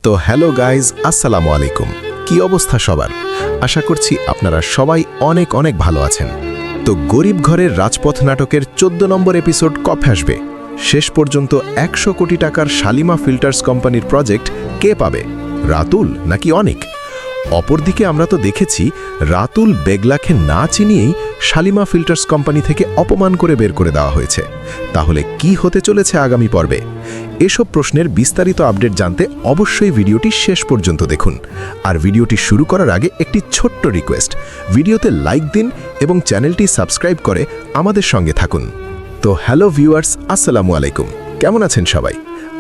তো hello guys, আসসালামু আলাইকুম। কি অবস্থা সবার? আশা করছি আপনারা সবাই অনেক অনেক ভালো আছেন। তো গরিব ঘরের রাজপথ নাটকের 14 নম্বর এপিসোড কবে আসবে? শেষ পর্যন্ত 100 কোটি টাকার শালিমা ফিল্টার্স কোম্পানির প্রজেক্ট কে পাবে, রাতুল নাকি অনিক? অপরদিকে আমরা তো দেখেছি রাতুল বেগলাকে না চিনিয়েই শালিমা ফিল্টার্স কোম্পানি থেকে অপমান করে বের করে দেওয়া হয়েছে। তাহলে কি হতে চলেছে আগামী পর্বে? এসব প্রশ্নের বিস্তারিত আপডেট জানতে অবশ্যই ভিডিওটি শেষ পর্যন্ত দেখুন। আর ভিডিওটি শুরু করার আগে একটি ছোট্ট রিকোয়েস্ট, ভিডিওতে লাইক দিন এবং চ্যানেলটি সাবস্ক্রাইব করে আমাদের সঙ্গে থাকুন। তো হ্যালো ভিউয়ার্স, আসসালামু আলাইকুম। কেমন আছেন সবাই?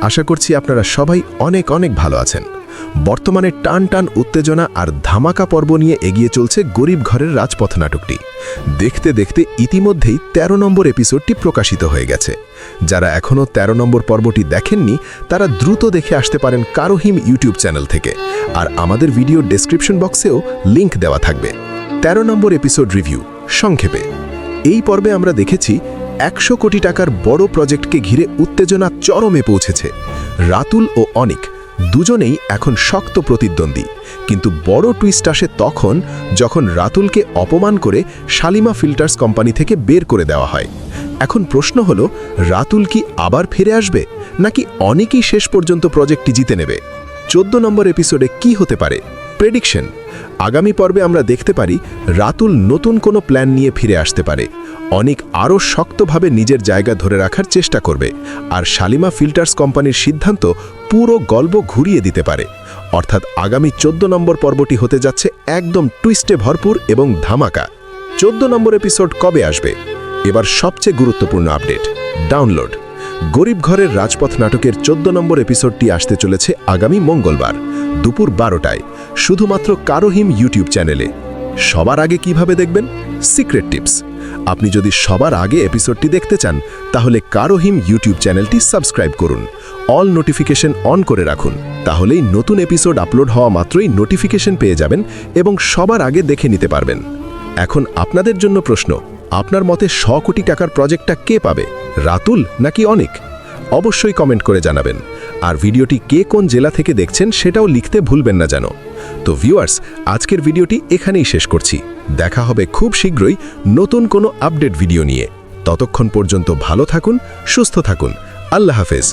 আশা করছি আপনারা সবাই অনেক অনেক ভালো আছেন। বর্তমানে টান টান উত্তেজনা আর ধামাকা পর্ব নিয়ে এগিয়ে চলছে গরিব ঘরের রাজপথ নাটকটি। দেখতে দেখতে ইতিমধ্যেই 13 নম্বর এপিসোডটি প্রকাশিত হয়ে গেছে। যারা এখনও 13 নম্বর পর্বটি দেখেননি তারা দ্রুত দেখে আসতে পারেন কারোহিম ইউটিউব চ্যানেল থেকে, আর আমাদের ভিডিও ডেসক্রিপশন বক্সেও লিংক দেওয়া থাকবে। 13 নম্বর এপিসোড রিভিউ সংক্ষেপে। এই পর্বে আমরা দেখেছি 100 কোটি টাকার বড় প্রজেক্টকে ঘিরে উত্তেজনা চরমে পৌঁছেছে। রাতুল ও অনিক দুজনেই এখন শক্ত প্রতিদ্বন্দ্বী, কিন্তু বড় টুইস্ট আসে তখন যখন রাতুলকে অপমান করে শালিমা ফিল্টার্স কোম্পানি থেকে বের করে দেওয়া হয়। এখন প্রশ্ন হলো, রাতুল কি আবার ফিরে আসবে নাকি অনেকেই শেষ পর্যন্ত প্রজেক্টটি জিতে নেবে? 14 নম্বর এপিসোডে কি হতে পারে? প্রেডিকশন। আগামী পর্বে আমরা দেখতে পারি রাতুল নতুন কোনো প্ল্যান নিয়ে ফিরে আসতে পারে, অনেক আরও শক্তভাবে নিজের জায়গা ধরে রাখার চেষ্টা করবে, আর শালিমা ফিল্টার্স কোম্পানির সিদ্ধান্ত পুরো গল্প ঘুরিয়ে দিতে পারে। অর্থাৎ আগামী 14 নম্বর পর্বটি হতে যাচ্ছে একদম টুইস্টে ভরপুর এবং ধামাকা। 14 নম্বর এপিসোড কবে আসবে? এবার সবচেয়ে গুরুত্বপূর্ণ আপডেট, ডাউনলোড। গরিব ঘরের রাজপথ নাটকের 14 নম্বর এপিসোডটি আসতে চলেছে আগামী মঙ্গলবার দুপুর 12টায়, শুধুমাত্র কারোহিম ইউটিউব চ্যানেলে। সবার আগে কিভাবে দেখবেন? Secret tips. আপনি যদি সবার আগে এপিসোডটি দেখতে চান তাহলে কারোহিম ইউটিউব চ্যানেলটি সাবস্ক্রাইব করুন, অল নোটিফিকেশন অন করে রাখুন, তাহলেই নতুন এপিসোড আপলোড হওয়া মাত্রই নোটিফিকেশন পেয়ে যাবেন এবং সবার আগে দেখে নিতে পারবেন। এখন আপনাদের জন্য প্রশ্ন, আপনার মতে 100 কোটি টাকার প্রজেক্টটা কে পাবে, রাতুল নাকি অনিক? অবশ্যই কমেন্ট করে জানাবেন। আর ভিডিওটি কে কোন জেলা থেকে দেখছেন সেটাও লিখতে ভুলবেন না যেন। তো ভিউয়ার্স, আজকের ভিডিওটি এখানেই শেষ করছি। দেখা হবে খুব শীঘ্রই নতুন কোনো আপডেট ভিডিও নিয়ে। ততক্ষণ পর্যন্ত ভালো থাকুন, সুস্থ থাকুন। আল্লাহ হাফেজ।